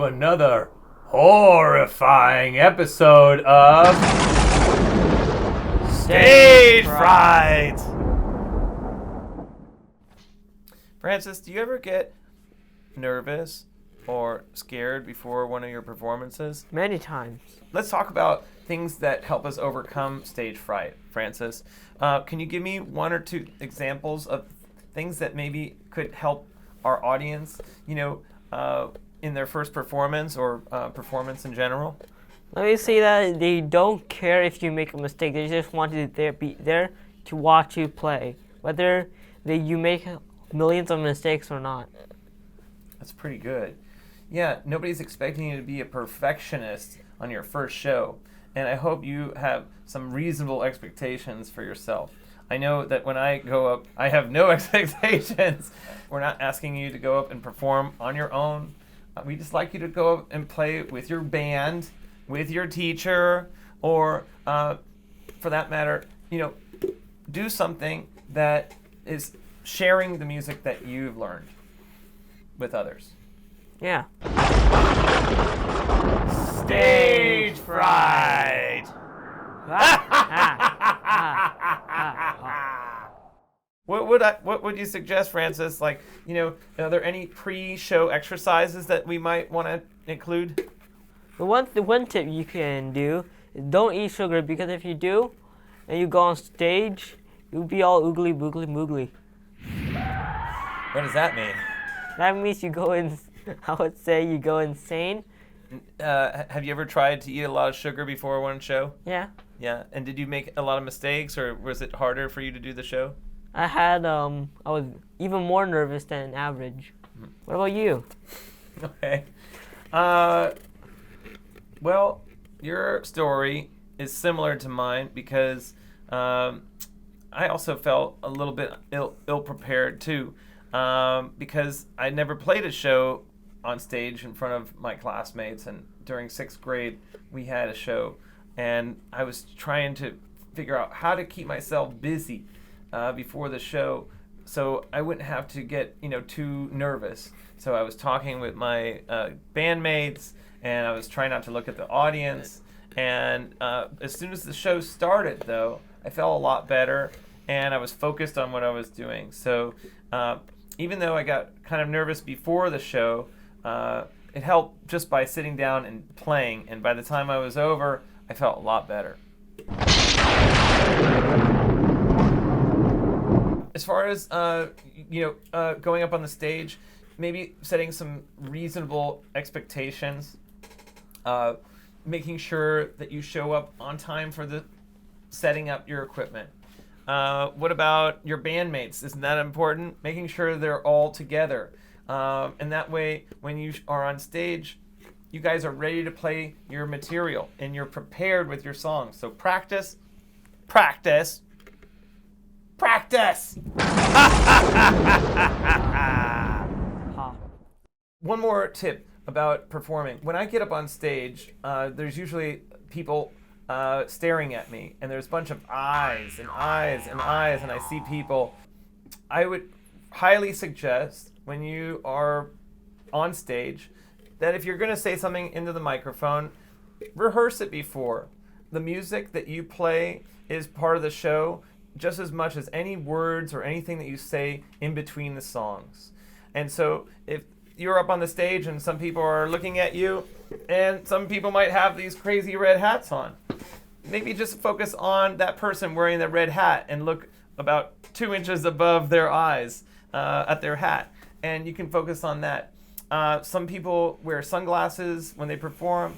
to another horrifying episode of Stage Fright. Francis, do you ever get nervous or scared before one of your performances? Many times. Let's talk about things that help us overcome stage fright. Francis, can you give me one or two examples of things that maybe could help our audience, in their first performance or performance in general? Let me say that they don't care if you make a mistake. They just want you to be there to watch you play, whether you make millions of mistakes or not. That's pretty good. Yeah, nobody's expecting you to be a perfectionist on your first show, and I hope you have some reasonable expectations for yourself. I know that when I go up, I have no expectations. We're not asking you to go up and perform on your own. We just like you to go up and play with your band, with your teacher, or for that matter, do something that is sharing the music that you've learned with others. Yeah. Stage fright. What would you suggest, Francis? Are there any pre-show exercises that we might want to include? The one tip you can do is don't eat sugar, because if you do, and you go on stage, you'll be all oogly boogly moogly. What does that mean? That means you go insane. Have you ever tried to eat a lot of sugar before one show? Yeah. Yeah. And did you make a lot of mistakes, or was it harder for you to do the show? I was even more nervous than average. What about you? Okay. Well, your story is similar to mine because I also felt a little bit ill-prepared too, because I never played a show on stage in front of my classmates, and during 6th grade we had a show, and I was trying to figure out how to keep myself busy before the show so I wouldn't have to get too nervous. So I was talking with my bandmates, and I was trying not to look at the audience, and as soon as the show started though, I felt a lot better and I was focused on what I was doing. So even though I got kind of nervous before the show, it helped just by sitting down and playing, and by the time I was over, I felt a lot better. As far as going up on the stage, maybe setting some reasonable expectations, making sure that you show up on time for the setting up your equipment. What about your bandmates? Isn't that important? Making sure they're all together. And that way, when you are on stage, you guys are ready to play your material and you're prepared with your songs. So practice, practice, practice! One more tip about performing. When I get up on stage, there's usually people staring at me, and there's a bunch of eyes and eyes and eyes, and I see people. I would highly suggest, when you are on stage, that if you're going to say something into the microphone, rehearse it before. The music that you play is part of the show just as much as any words or anything that you say in between the songs. And so if you're up on the stage and some people are looking at you, and some people might have these crazy red hats on, maybe just focus on that person wearing the red hat and look about 2 inches above their eyes at their hat, and you can focus on that. Some people wear sunglasses when they perform.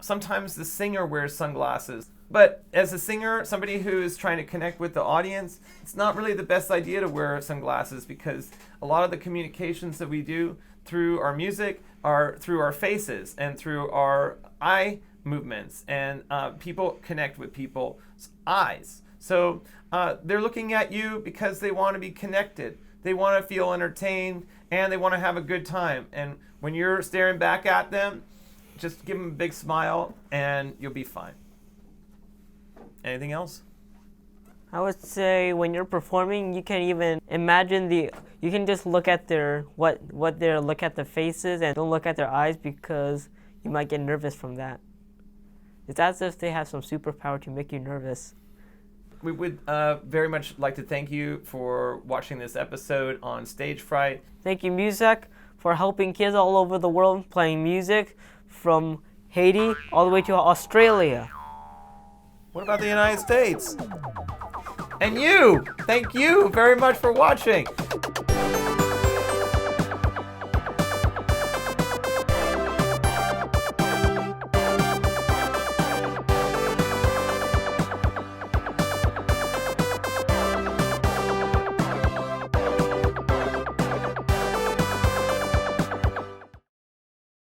Sometimes the singer wears sunglasses. But as a singer, somebody who is trying to connect with the audience, it's not really the best idea to wear sunglasses, because a lot of the communications that we do through our music are through our faces and through our eye movements, and people connect with people's eyes. So they're looking at you because they want to be connected. They want to feel entertained, and they want to have a good time. And when you're staring back at them, just give them a big smile and you'll be fine. Anything else? I would say when you're performing, you can even imagine you can just look at look at the faces and don't look at their eyes because you might get nervous from that. It's as if they have some superpower to make you nervous. We would very much like to thank you for watching this episode on Stage Fright. Thank you, Musack, for helping kids all over the world playing music from Haiti all the way to Australia. What about the United States? And you! Thank you very much for watching.